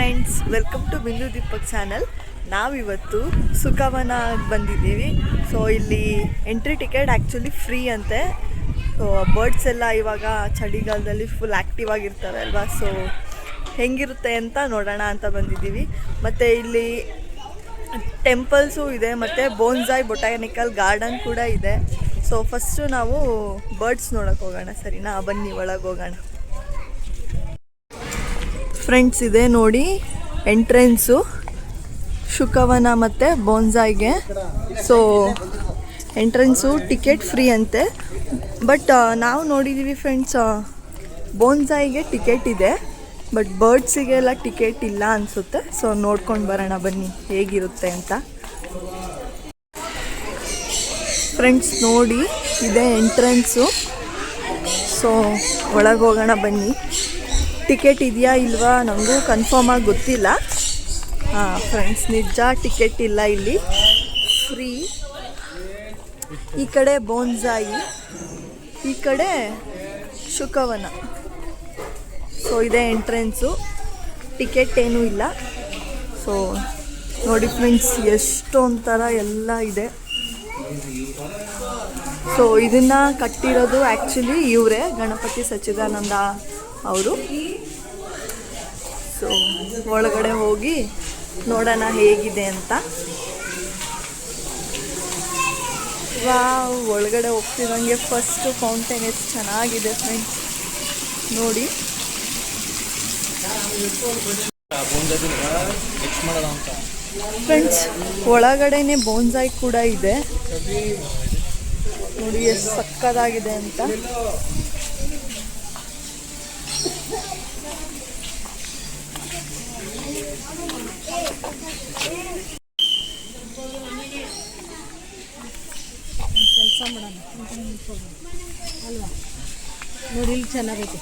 Friends, welcome to ಬಿಂದು Deepak channel. ನಾವಿವತ್ತು ಸುಖವನ ಬಂದಿದ್ದೀವಿ. ಸೊ ಇಲ್ಲಿ ಎಂಟ್ರಿ ಟಿಕೆಟ್ ಆ್ಯಕ್ಚುಲಿ ಫ್ರೀ ಅಂತೆ. ಸೊ ಬರ್ಡ್ಸ್ ಎಲ್ಲ ಇವಾಗ ಚಳಿಗಾಲದಲ್ಲಿ ಫುಲ್ ಆ್ಯಕ್ಟಿವ್ ಆಗಿರ್ತಾರೆ ಅಲ್ವಾ. ಸೊ ಹೆಂಗಿರುತ್ತೆ ಅಂತ ನೋಡೋಣ ಅಂತ ಬಂದಿದ್ದೀವಿ. ಮತ್ತು ಇಲ್ಲಿ ಟೆಂಪಲ್ಸು ಇದೆ ಮತ್ತು ಬೋನ್ಸಾಯ್ ಬೊಟಾನಿಕಲ್ ಗಾರ್ಡನ್ ಕೂಡ ಇದೆ. ಸೊ ಫಸ್ಟು ನಾವು ಬರ್ಡ್ಸ್ ನೋಡೋಕೆ ಹೋಗೋಣ, ಸರಿನಾ? ಬನ್ನಿ ಒಳಗೆ ಹೋಗೋಣ. ಫ್ರೆಂಡ್ಸ್, ಇದೆ ನೋಡಿ ಎಂಟ್ರೆನ್ಸು ಶುಕವನ ಮತ್ತು ಬೋನ್ಸಾಯ್ಗೆ. ಸೊ ಎಂಟ್ರೆನ್ಸು ಟಿಕೆಟ್ ಫ್ರೀ ಅಂತೆ. ಬಟ್ ನಾವು ನೋಡಿದ್ದೀವಿ ಫ್ರೆಂಡ್ಸ್, ಬೋನ್ಸಾಯ್ಗೆ ಟಿಕೆಟ್ ಇದೆ, ಬಟ್ ಬರ್ಡ್ಸಿಗೆಲ್ಲ ಟಿಕೆಟ್ ಇಲ್ಲ ಅನಿಸುತ್ತೆ. ಸೊ ನೋಡ್ಕೊಂಡು ಬರೋಣ ಬನ್ನಿ ಹೇಗಿರುತ್ತೆ ಅಂತ. ಫ್ರೆಂಡ್ಸ್ ನೋಡಿ, ಇದೆ ಎಂಟ್ರೆನ್ಸು. ಸೊ ಒಳಗೆ ಹೋಗೋಣ ಬನ್ನಿ. ಟಿಕೆಟ್ ಇದೆಯಾ ಇಲ್ವಾ ನನಗೂ ಕನ್ಫರ್ಮ್ ಆಗಿ ಗೊತ್ತಿಲ್ಲ. ಫ್ರೆಂಡ್ಸ್, ನಿಜ ಟಿಕೆಟ್ ಇಲ್ಲ ಇಲ್ಲಿ, ಫ್ರೀ. ಈ ಕಡೆ ಬೋನ್ಸಾಯಿ, ಈ ಕಡೆ ಶುಕವನ. ಸೊ ಇದೆ ಎಂಟ್ರೆನ್ಸು, ಟಿಕೆಟ್ ಏನೂ ಇಲ್ಲ. ಸೊ ನೋಡಿ ಫ್ರೆಂಡ್ಸ್, ಎಷ್ಟೊಂಥರ ಎಲ್ಲ ಇದೆ. ಸೊ ಇದನ್ನು ಕಟ್ಟಿರೋದು ಆ್ಯಕ್ಚುಲಿ ಇವರೇ, ಗಣಪತಿ ಸಚ್ಚಿದಾನಂದ ಅವರು. ಸೊ ಒಳಗಡೆ ಹೋಗಿ ನೋಡೋಣ ಹೇಗಿದೆ ಅಂತ. ವಾವ್, ಒಳಗಡೆ ಹೋಗ್ತಿದ್ದಂಗೆ ಫಸ್ಟು ಫೌಂಟೇನ್ ಎಷ್ಟು ಚೆನ್ನಾಗಿದೆ ಫ್ರೆಂಡ್ಸ್, ನೋಡಿ. ಫ್ರೆಂಡ್ಸ್, ಒಳಗಡೆನೆ ಬೋನ್ಸಾಯ್ ಕೂಡ ಇದೆ ನೋಡಿ, ಎಷ್ಟು ಸಕ್ಕತ್ತಾಗಿದೆ ಅಂತ. ಕೆಲಸ ಮಾಡೋಣ ಅಲ್ವಾ, ನೋಡಿ ಇಲ್ಲಿ ಚೆನ್ನಾಗೈತೆ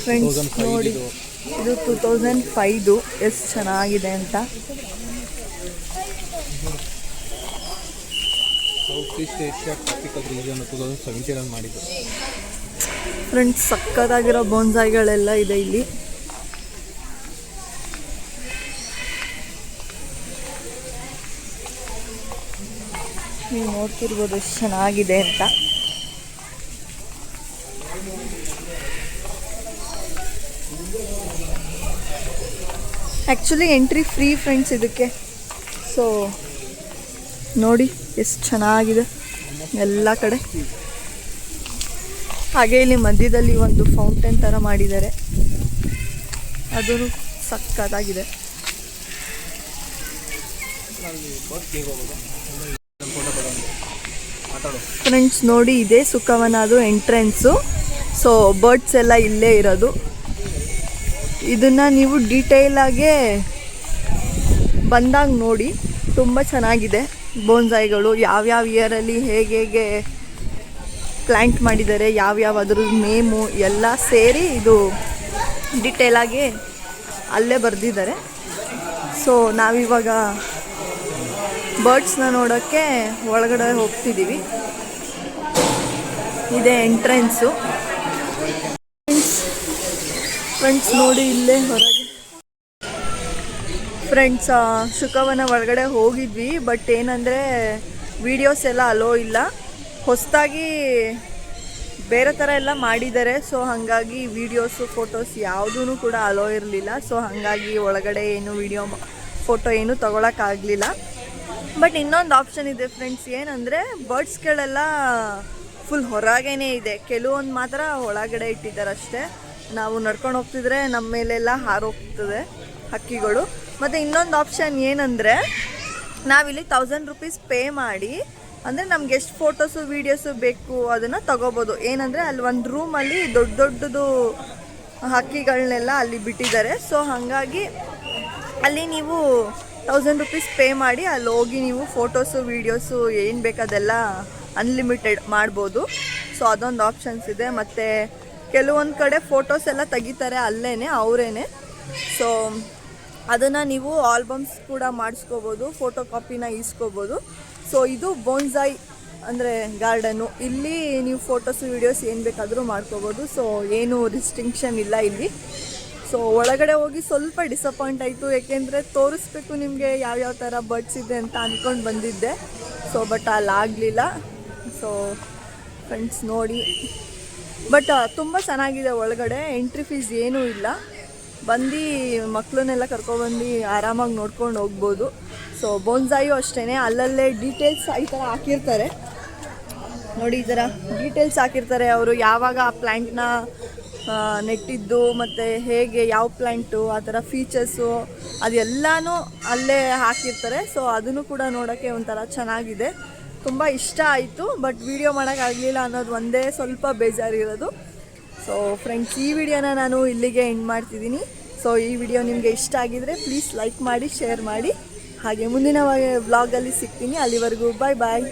ಫ್ರೆಂಡ್ಸ್. ನೋಡಿ, ಇದು 2005 ಎಷ್ಟು ಚೆನ್ನಾಗಿದೆ ಅಂತ. ಫ್ರೆಂಡ್ಸ್, ಸಕ್ಕತ್ತಾಗಿರೋ ಬೋನ್ಸಾಯ್ಗಳೆಲ್ಲ ಇದೆ ಇಲ್ಲಿ. ನೀವು ನೋಡ್ತಿರ್ಬೋದು ಎಷ್ಟು ಚೆನ್ನಾಗಿದೆ ಅಂತ. ಆ್ಯಕ್ಚುಲಿ ಎಂಟ್ರಿ ಫ್ರೀ ಫ್ರೆಂಡ್ಸ್ ಇದಕ್ಕೆ. ಸೊ ನೋಡಿ ಎಷ್ಟು ಚೆನ್ನಾಗಿದೆ ಎಲ್ಲ ಕಡೆ. ಹಾಗೆ ಇಲ್ಲಿ ಮಧ್ಯದಲ್ಲಿ ಒಂದು ಫೌಂಟೇನ್ ಥರ ಮಾಡಿದ್ದಾರೆ, ಅದು ಸಕ್ಕತ್ತಾಗಿದೆ. ಫ್ರೆಂಡ್ಸ್ ನೋಡಿ, ಇದೆ ಸುಖವನದು ಎಂಟ್ರೆನ್ಸು. ಸೊ ಬರ್ಡ್ಸ್ ಎಲ್ಲ ಇಲ್ಲೇ ಇರೋದು. ಇದನ್ನು ನೀವು ಡೀಟೇಲಾಗೆ ಬಂದಾಗ ನೋಡಿ, ತುಂಬ ಚೆನ್ನಾಗಿದೆ. ಬೋನ್ಸಾಯ್ಗಳು ಯಾವ್ಯಾವ ಇಯರಲ್ಲಿ ಹೇಗೆ ಪ್ಲ್ಯಾಂಟ್ ಮಾಡಿದ್ದಾರೆ, ಯಾವ್ಯಾವ ಅದ್ರದ್ದು ನೇಮು ಎಲ್ಲ ಸೇರಿ ಇದು ಡೀಟೇಲಾಗಿ ಅಲ್ಲೇ ಬರೆದಿದ್ದಾರೆ. ಸೊ ನಾವಿವಾಗ ಬರ್ಡ್ಸ್ನ ನೋಡೋಕ್ಕೆ ಒಳಗಡೆ ಹೋಗ್ತಿದ್ದೀವಿ. ಇದೆ ಎಂಟ್ರೆನ್ಸು. ಫ್ರೆಂಡ್ಸ್ ನೋಡಿ, ಇಲ್ಲೇ ಹೊರಗೆ. ಫ್ರೆಂಡ್ಸ್, ಶುಕವನ ಒಳಗಡೆ ಹೋಗಿದ್ವಿ, ಬಟ್ ಏನಂದರೆ ವೀಡಿಯೋಸ್ ಎಲ್ಲ ಅಲೋ ಇಲ್ಲ. ಹೊಸದಾಗಿ ಬೇರೆ ಥರ ಎಲ್ಲ ಮಾಡಿದ್ದಾರೆ. ಸೊ ಹಾಗಾಗಿ ವೀಡಿಯೋಸು ಫೋಟೋಸ್ ಯಾವುದೂ ಕೂಡ ಅಲೋ ಇರಲಿಲ್ಲ. ಸೊ ಹಾಗಾಗಿ ಒಳಗಡೆ ಏನು ವೀಡಿಯೋ ಫೋಟೋ ಏನು ತೊಗೊಳಕ್ಕಾಗಲಿಲ್ಲ. ಬಟ್ ಇನ್ನೊಂದು ಆಪ್ಷನ್ ಇದೆ ಫ್ರೆಂಡ್ಸ್, ಏನಂದರೆ ಬರ್ಡ್ಸ್ಗಳೆಲ್ಲ ಫುಲ್ ಹೊರಗೇ ಇದೆ, ಕೆಲವೊಂದು ಮಾತ್ರ ಒಳಗಡೆ ಇಟ್ಟಿದ್ದಾರೆ ಅಷ್ಟೇ. ನಾವು ನಡ್ಕೊಂಡು ಹೋಗ್ತಿದ್ರೆ ನಮ್ಮ ಮೇಲೆಲ್ಲ ಹಾರೋಗ್ತದೆ ಹಕ್ಕಿಗಳು. ಮತ್ತು ಇನ್ನೊಂದು ಆಪ್ಷನ್ ಏನಂದರೆ, ನಾವಿಲ್ಲಿ 1000 ರೂಪೀಸ್ ಪೇ ಮಾಡಿ, ಅಂದರೆ ನಮ್ಗೆ ಎಷ್ಟು ಫೋಟೋಸು ವೀಡಿಯೋಸು ಬೇಕು ಅದನ್ನು ತೊಗೋಬೋದು. ಏನಂದರೆ ಅಲ್ಲಿ ಒಂದು ರೂಮಲ್ಲಿ ದೊಡ್ಡದು ಹಕ್ಕಿಗಳನ್ನೆಲ್ಲ ಅಲ್ಲಿ ಬಿಟ್ಟಿದ್ದಾರೆ. ಸೊ ಹಾಗಾಗಿ ಅಲ್ಲಿ ನೀವು 1000 ರೂಪೀಸ್ ಪೇ ಮಾಡಿ ಅಲ್ಲಿ ಹೋಗಿ ನೀವು ಫೋಟೋಸು ವೀಡಿಯೋಸು ಏನು ಬೇಕಾದೆಲ್ಲ ಅನ್ಲಿಮಿಟೆಡ್ ಮಾಡ್ಬೋದು. ಸೊ ಅದೊಂದು ಆಪ್ಷನ್ಸ್ ಇದೆ. ಮತ್ತು ಕೆಲವೊಂದು ಕಡೆ ಫೋಟೋಸ್ ಎಲ್ಲ ತೆಗಿತಾರೆ ಅಲ್ಲೇ ಅವರೇನೆ. ಸೊ ಅದನ್ನು ನೀವು ಆಲ್ಬಮ್ಸ್ ಕೂಡ ಮಾಡಿಸ್ಕೋಬೋದು, ಫೋಟೋ ಕಾಪಿನ ಇಸ್ಕೋಬೋದು. ಸೊ ಇದು ಬೋನ್ಸಾಯ್ ಅಂದರೆ ಗಾರ್ಡನ್ನು. ಇಲ್ಲಿ ನೀವು ಫೋಟೋಸ್ ವೀಡಿಯೋಸ್ ಏನು ಬೇಕಾದರೂ ಮಾಡ್ಕೋಬೋದು. ಸೊ ಏನು ರಿಸ್ಟ್ರಿಕ್ಷನ್ ಇಲ್ಲ ಇಲ್ಲಿ. ಸೊ ಒಳಗಡೆ ಹೋಗಿ ಸ್ವಲ್ಪ ಡಿಸಪಾಯಿಂಟ್ ಆಯಿತು, ಏಕೆಂದರೆ ತೋರಿಸ್ಬೇಕು ನಿಮಗೆ ಯಾವ್ಯಾವ ಥರ ಬರ್ಡ್ಸ್ ಇದೆ ಅಂತ ಅಂದ್ಕೊಂಡು ಬಂದಿದ್ದೆ. ಸೊ ಬಟ್ ಅಲ್ಲಾಗಲಿಲ್ಲ. ಸೊ ಫ್ರೆಂಡ್ಸ್ ನೋಡಿ, ಬಟ್ ತುಂಬ ಚೆನ್ನಾಗಿದೆ ಒಳಗಡೆ. ಎಂಟ್ರಿ ಫೀಸ್ ಏನೂ ಇಲ್ಲ, ಬಂದು ಮಕ್ಕಳನ್ನೆಲ್ಲ ಕರ್ಕೊಬಂದು ಆರಾಮಾಗಿ ನೋಡ್ಕೊಂಡು ಹೋಗ್ಬೋದು. ಸೊ ಬೋನ್ಸಾಯು ಅಷ್ಟೇ, ಅಲ್ಲಲ್ಲೇ ಡೀಟೇಲ್ಸ್ ಈ ಥರ ಹಾಕಿರ್ತಾರೆ ನೋಡಿ, ಈ ಥರ ಡೀಟೇಲ್ಸ್ ಹಾಕಿರ್ತಾರೆ ಅವರು ಯಾವಾಗ ಆ ಪ್ಲ್ಯಾಂಟ್ನ ನೆಟ್ಟಿದ್ದು ಮತ್ತು ಹೇಗೆ ಯಾವ ಪ್ಲ್ಯಾಂಟು ಆ ಥರ ಫೀಚರ್ಸು ಅದೆಲ್ಲನೂ ಅಲ್ಲೇ ಹಾಕಿರ್ತಾರೆ. ಸೊ ಅದನ್ನು ಕೂಡ ನೋಡೋಕ್ಕೆ ಒಂಥರ ಚೆನ್ನಾಗಿದೆ, ತುಂಬ ಇಷ್ಟ ಆಯಿತು. ಬಟ್ ವಿಡಿಯೋ ಮಾಡೋಕ್ಕಾಗಲಿಲ್ಲ ಅನ್ನೋದು ಒಂದೇ ಸ್ವಲ್ಪ ಬೇಜಾರಿರೋದು. ಸೊ ಫ್ರೆಂಡ್ಸ್, ಈ ವಿಡಿಯೋನ ನಾನು ಇಲ್ಲಿಗೆ ಎಂಡ್ ಮಾಡ್ತಿದ್ದೀನಿ. ಸೊ ಈ ವಿಡಿಯೋ ನಿಮಗೆ ಇಷ್ಟ ಆಗಿದರೆ ಪ್ಲೀಸ್ ಲೈಕ್ ಮಾಡಿ, ಶೇರ್ ಮಾಡಿ. ಹಾಗೆ ಮುಂದಿನ ವ್ಲಾಗಲ್ಲಿ ಸಿಗ್ತೀನಿ. ಅಲ್ಲಿವರೆಗೂ ಬಾಯ್ ಬಾಯ್.